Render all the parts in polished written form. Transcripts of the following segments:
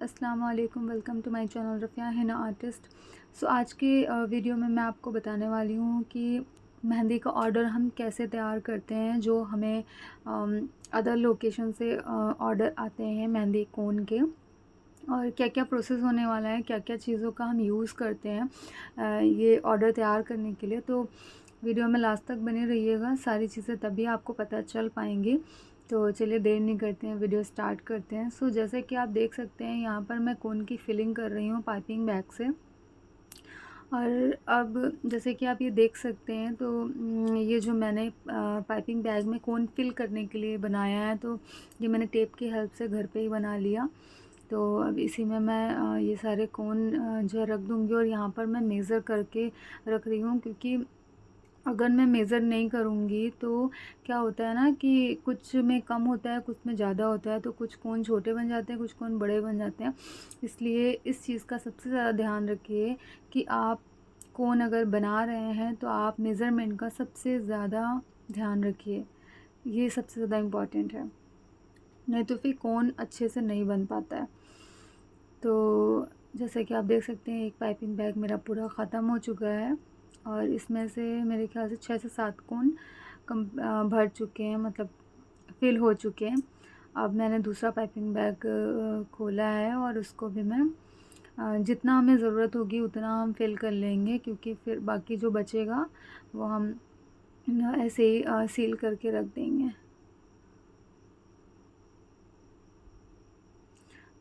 अस्सलाम वालेकुम। Welcome to my channel Rafia Hina artist. आज के वीडियो में मैं आपको बताने वाली हूँ कि मेहंदी का ऑर्डर हम कैसे तैयार करते हैं, जो हमें अदर लोकेशन से ऑर्डर आते हैं मेहंदी कोन के, और क्या क्या प्रोसेस होने वाला है, क्या क्या चीज़ों का हम यूज़ करते हैं ये ऑर्डर तैयार करने के लिए। तो वीडियो में लास्ट तक बने रहिएगा, सारी चीज़ें तभी आपको पता चल पाएंगी। तो चलिए देर नहीं करते हैं, वीडियो स्टार्ट करते हैं। जैसे कि आप देख सकते हैं, यहाँ पर मैं कोन की फिलिंग कर रही हूँ पाइपिंग बैग से। और अब जैसे कि आप ये देख सकते हैं, तो ये जो मैंने पाइपिंग बैग में कोन फिल करने के लिए बनाया है, तो ये मैंने टेप की हेल्प से घर पे ही बना लिया। तो अब इसी में मैं ये सारे कोन जो है रख दूँगी, और यहाँ पर मैं मेज़र करके रख रही हूँ, क्योंकि अगर मैं मेज़र नहीं करूँगी तो क्या होता है ना कि कुछ में कम होता है, कुछ में ज़्यादा होता है, तो कुछ कोन छोटे बन जाते हैं, कुछ कोन बड़े बन जाते हैं। इसलिए इस चीज़ का सबसे ज़्यादा ध्यान रखिए कि आप कोन अगर बना रहे हैं तो आप मेज़रमेंट का सबसे ज़्यादा ध्यान रखिए, ये सबसे ज़्यादा इम्पॉर्टेंट है, नहीं तो फिर कोन अच्छे से नहीं बन पाता है। तो जैसे कि आप देख सकते हैं, एक पाइपिंग बैग मेरा पूरा ख़त्म हो चुका है, और इसमें से मेरे ख्याल से 6 से 7 कोन भर चुके हैं, मतलब फिल हो चुके हैं। अब मैंने दूसरा पाइपिंग बैग खोला है, और उसको भी मैं जितना हमें ज़रूरत होगी उतना हम फिल कर लेंगे, क्योंकि फिर बाकी जो बचेगा वो हम ऐसे ही सील करके रख देंगे।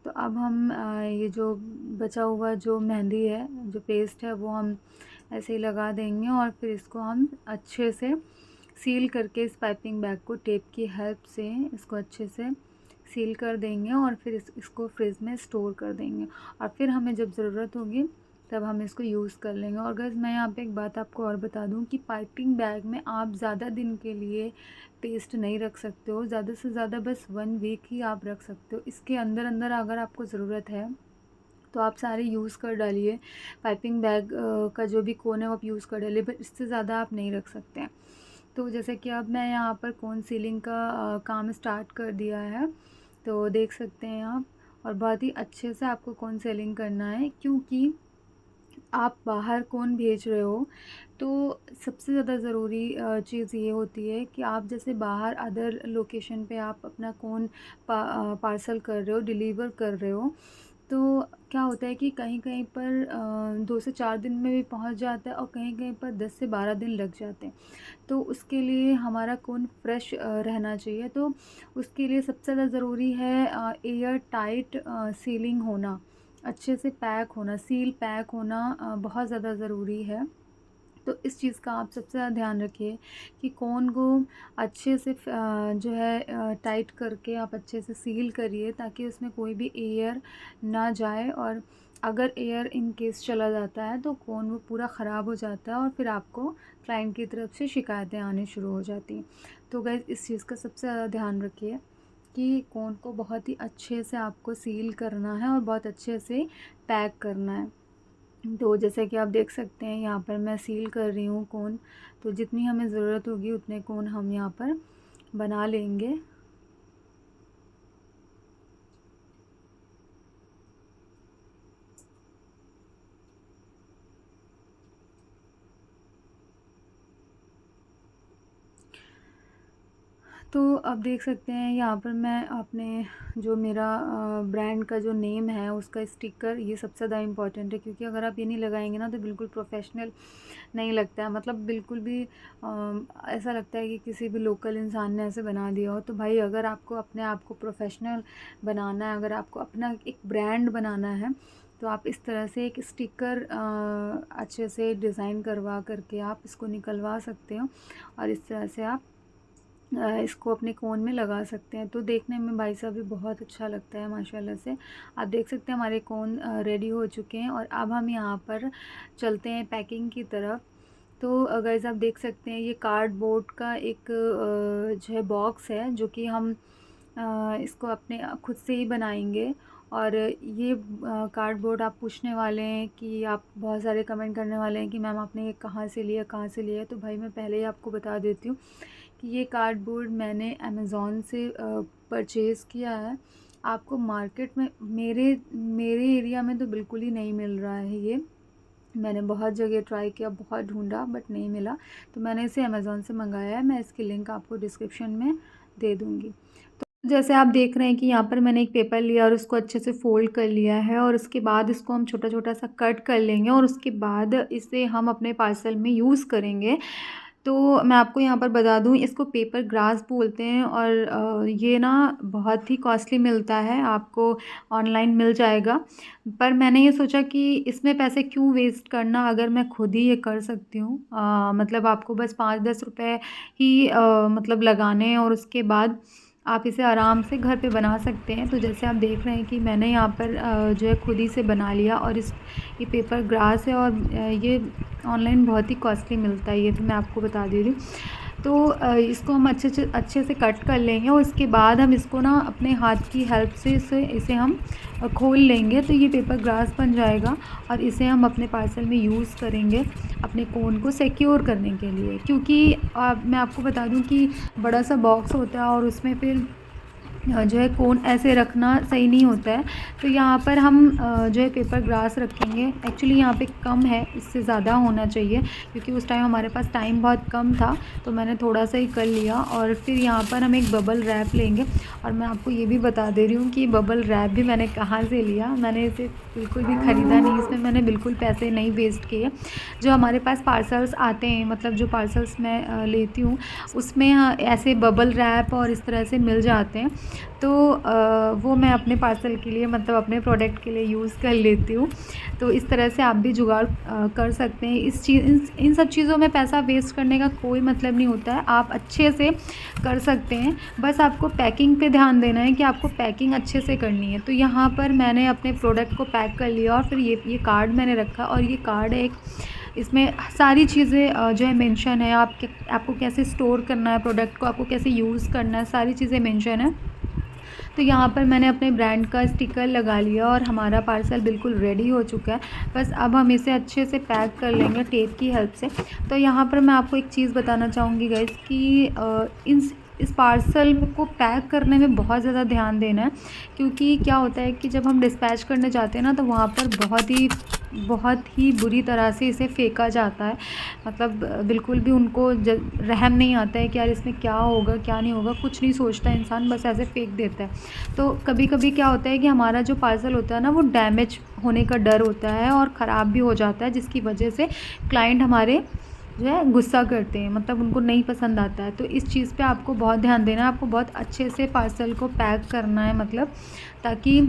तो अब हम ये जो बचा हुआ जो मेहंदी है, जो पेस्ट है, वो हम ऐसे ही लगा देंगे, और फिर इसको हम अच्छे से सील करके इस पाइपिंग बैग को टेप की हेल्प से इसको अच्छे से सील कर देंगे, और फिर इसको फ्रिज में स्टोर कर देंगे, और फिर हमें जब ज़रूरत होगी तब हम इसको यूज़ कर लेंगे। और गाइस, मैं यहाँ पे एक बात आपको और बता दूँ कि पाइपिंग बैग में आप ज़्यादा दिन के लिए पेस्ट नहीं रख सकते हो, ज़्यादा से ज़्यादा बस 1 वीक ही आप रख सकते हो। इसके अंदर अंदर अगर आपको ज़रूरत है तो आप सारे यूज़ कर डालिए, पाइपिंग बैग का जो भी कोन है वो आप यूज़ कर डालिए, बट इससे ज़्यादा आप नहीं रख सकते हैं। तो जैसे कि अब मैं यहाँ पर कोन सीलिंग का काम स्टार्ट कर दिया है, तो देख सकते हैं आप। और बहुत ही अच्छे से आपको कोन सेलिंग करना है, क्योंकि आप बाहर कोन भेज रहे हो, तो सबसे ज़्यादा ज़रूरी चीज़ ये होती है कि आप जैसे बाहर अदर लोकेशन पे आप अपना कोन पार्सल कर रहे हो, डिलीवर कर रहे हो, तो क्या होता है कि कहीं-कहीं पर 2 से 4 दिन में भी पहुंच जाता है, और कहीं-कहीं पर 10 से 12 दिन लग जाते हैं। तो उसके लिए हमारा कोन फ्रेश रहना चाहिए, तो उसके लिए सबसे ज़्यादा ज़रूरी है एयर टाइट सीलिंग होना, अच्छे से पैक होना, सील पैक होना बहुत ज़्यादा ज़रूरी है। तो इस चीज़ का आप सबसे ज़्यादा ध्यान रखिए कि कोन को अच्छे से जो है टाइट करके आप अच्छे से सील करिए, ताकि उसमें कोई भी एयर ना जाए, और अगर एयर इन केस चला जाता है तो कोन वो पूरा ख़राब हो जाता है, और फिर आपको क्लाइंट की तरफ से शिकायतें आनी शुरू हो जाती हैं। तो गाइस, इस चीज़ का सबसे ज़्यादा ध्यान रखिए कि कोन को बहुत ही अच्छे से आपको सील करना है और बहुत अच्छे से पैक करना है। तो जैसे कि आप देख सकते हैं, यहाँ पर मैं सील कर रही हूँ कोन, तो जितनी हमें ज़रूरत होगी उतने कोन हम यहाँ पर बना लेंगे। तो अब देख सकते हैं, यहाँ पर मैं अपने जो मेरा ब्रांड का जो नेम है उसका स्टिकर, ये सबसे ज़्यादा इम्पॉर्टेंट है, क्योंकि अगर आप ये नहीं लगाएंगे ना तो बिल्कुल प्रोफेशनल नहीं लगता है, मतलब बिल्कुल भी ऐसा लगता है कि किसी भी लोकल इंसान ने ऐसे बना दिया हो। तो भाई, अगर आपको अपने आप को प्रोफेशनल बनाना है, अगर आपको अपना एक ब्रांड बनाना है, तो आप इस तरह से एक स्टिकर अच्छे से डिज़ाइन करवा करके आप इसको निकलवा सकते हो, और इस तरह से आप इसको अपने कोन में लगा सकते हैं। तो देखने में भाई साहब भी बहुत अच्छा लगता है माशाल्लाह से। आप देख सकते हैं हमारे कोन रेडी हो चुके हैं, और अब हम यहाँ पर चलते हैं पैकिंग की तरफ। तो गाइस, आप देख सकते हैं, ये कार्डबोर्ड का एक जो है बॉक्स है, जो कि हम इसको अपने खुद से ही बनाएंगे। और ये कार्डबोर्ड आप पूछने वाले हैं कि आप बहुत सारे कमेंट करने वाले हैं कि मैम आपने ये कहाँ से लिया, कहाँ से लिया। तो भाई, मैं पहले ही आपको बता देती हूँ कि ये कार्डबोर्ड मैंने अमेज़ॉन से परचेज़ किया है। आपको मार्केट में मेरे मेरे एरिया में तो बिल्कुल ही नहीं मिल रहा है ये। मैंने बहुत जगह ट्राई किया, बहुत ढूंढा बट नहीं मिला, तो मैंने इसे अमेज़ोन से मंगाया है। मैं इसकी लिंक आपको डिस्क्रिप्शन में दे दूँगी। तो जैसे आप देख रहे हैं कि यहाँ पर मैंने एक पेपर लिया और उसको अच्छे से फ़ोल्ड कर लिया है, और उसके बाद इसको हम छोटा-छोटा सा कट कर लेंगे और उसके बाद इसे हम अपने पार्सल में यूज़ करेंगे। तो मैं आपको यहाँ पर बता दूँ, इसको पेपर ग्रास बोलते हैं, और ये ना बहुत ही कॉस्टली मिलता है, आपको ऑनलाइन मिल जाएगा। पर मैंने ये सोचा कि इसमें पैसे क्यों वेस्ट करना, अगर मैं खुद ही ये कर सकती हूँ। मतलब आपको बस 5-10 रुपए ही मतलब लगाने हैं, और उसके बाद आप इसे आराम से घर पे बना सकते हैं। तो जैसे आप देख रहे हैं कि मैंने यहाँ पर जो है खुद ही से बना लिया, और ये पेपर ग्रास है, और ये ऑनलाइन बहुत ही कॉस्टली मिलता है, ये तो मैं आपको बता दे रही हूँ। तो इसको हम अच्छे से कट कर लेंगे, और उसके बाद हम इसको ना अपने हाथ की हेल्प से इसे हम खोल लेंगे, तो ये पेपर ग्लास बन जाएगा, और इसे हम अपने पार्सल में यूज़ करेंगे अपने कोन को सिक्योर करने के लिए। क्योंकि मैं आपको बता दूं कि बड़ा सा बॉक्स होता है, और उसमें फिर जो है कोन ऐसे रखना सही नहीं होता है। तो यहाँ पर हम जो है पेपर ग्लास रखेंगे। एक्चुअली यहाँ पे कम है, इससे ज़्यादा होना चाहिए, क्योंकि उस टाइम हमारे पास टाइम बहुत कम था, तो मैंने थोड़ा सा ही कर लिया। और फिर यहाँ पर हम एक बबल रैप लेंगे, और मैं आपको ये भी बता दे रही हूँ कि बबल रैप भी मैंने कहाँ से लिया। मैंने इसे बिल्कुल भी ख़रीदा नहीं, इसमें मैंने बिल्कुल पैसे नहीं वेस्ट किए। जो हमारे पास पार्सल्स आते हैं, मतलब जो पार्सल्स मैं लेती हूँ, उसमें ऐसे बबल रैप और इस तरह से मिल जाते हैं, तो वो मैं अपने पार्सल के लिए, मतलब अपने प्रोडक्ट के लिए यूज़ कर लेती हूँ। तो इस तरह से आप भी जुगाड़ कर सकते हैं। इन सब चीज़ों में पैसा वेस्ट करने का कोई मतलब नहीं होता है, आप अच्छे से कर सकते हैं। बस आपको पैकिंग पे ध्यान देना है कि आपको पैकिंग अच्छे से करनी है। तो यहाँ पर मैंने अपने प्रोडक्ट को पैक कर लिया, और फिर ये कार्ड मैंने रखा, और ये कार्ड है एक, इसमें सारी चीज़ें जो है मेंशन है, आपको कैसे स्टोर करना है प्रोडक्ट को, आपको कैसे यूज़ करना है, सारी चीज़ें मेंशन है। तो यहाँ पर मैंने अपने ब्रांड का स्टिकर लगा लिया, और हमारा पार्सल बिल्कुल रेडी हो चुका है। बस अब हम इसे अच्छे से पैक कर लेंगे टेप की हेल्प से। तो यहाँ पर मैं आपको एक चीज़ बताना चाहूँगी गाइस कि इस पार्सल को पैक करने में बहुत ज़्यादा ध्यान देना है, क्योंकि क्या होता है कि जब हम डिस्पैच करने जाते हैं ना, तो वहाँ पर बहुत ही बुरी तरह से इसे फेंका जाता है। मतलब बिल्कुल भी उनको रहम नहीं आता है कि यार इसमें क्या होगा क्या नहीं होगा, कुछ नहीं सोचता इंसान, बस ऐसे फेंक देता है। तो कभी कभी क्या होता है कि हमारा जो पार्सल होता है ना, वो डैमेज होने का डर होता है और ख़राब भी हो जाता है, जिसकी वजह से क्लाइंट हमारे जो है गुस्सा करते हैं, मतलब उनको नहीं पसंद आता है। तो इस चीज़ पे आपको बहुत ध्यान देना है, आपको बहुत अच्छे से पार्सल को पैक करना है, मतलब ताकि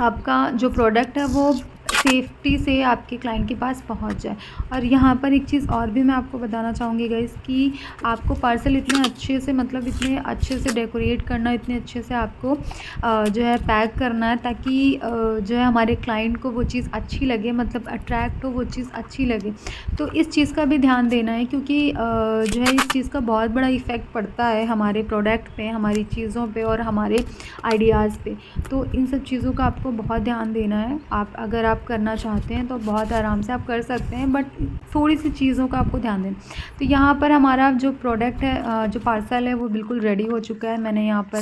आपका जो प्रोडक्ट है वो सेफ्टी से आपके क्लाइंट के पास पहुंच जाए। और यहाँ पर एक चीज़ और भी मैं आपको बताना चाहूँगी गाइस कि आपको पार्सल इतने अच्छे से, मतलब इतने अच्छे से डेकोरेट करना, इतने अच्छे से आपको जो है पैक करना है, ताकि जो है हमारे क्लाइंट को वो चीज़ अच्छी लगे, मतलब अट्रैक्ट हो, वो चीज़ अच्छी लगे। तो इस चीज़ का भी ध्यान देना है, क्योंकि जो है इस चीज़ का बहुत बड़ा इफ़ेक्ट पड़ता है हमारे प्रोडक्ट पे, हमारी चीज़ों पे और हमारे आइडियाज़ पे। तो इन सब चीज़ों का आपको बहुत ध्यान देना है। अगर आप करना चाहते हैं तो बहुत आराम से आप कर सकते हैं, बट थोड़ी सी चीज़ों का आपको ध्यान देना। तो यहाँ पर हमारा जो प्रोडक्ट है, जो पार्सल है, वो बिल्कुल रेडी हो चुका है। मैंने यहाँ पर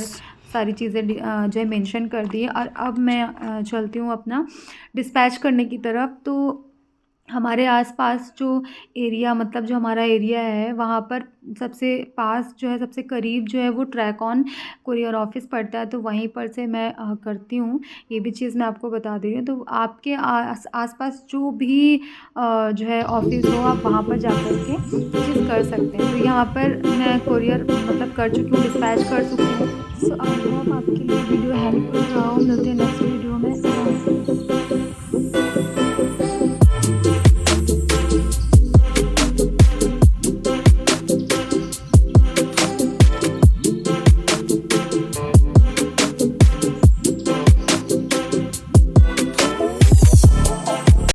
सारी चीज़ें जो है मेंशन कर दी है, और अब मैं चलती हूँ अपना डिस्पैच करने की तरफ। तो हमारे आसपास जो एरिया, मतलब जो हमारा एरिया है, वहाँ पर सबसे पास जो है, सबसे करीब जो है, वो ट्रैकॉन कुरियर ऑफिस पड़ता है, तो वहीं पर से मैं करती हूँ। ये भी चीज़ मैं आपको बता दे रही हूँ। तो आपके आसपास जो भी जो है ऑफिस हो, आप वहाँ पर जा कर के ये चीज़ कर सकते हैं। तो यहाँ पर मैं कुरियर मतलब कर चुकी हूँ, डिस्पैच कर चुकी हूँ। सो आई होप आपके लिए वीडियो हेल्पफुल रहा हो। मिलते हैं नेक्स्ट वीडियो।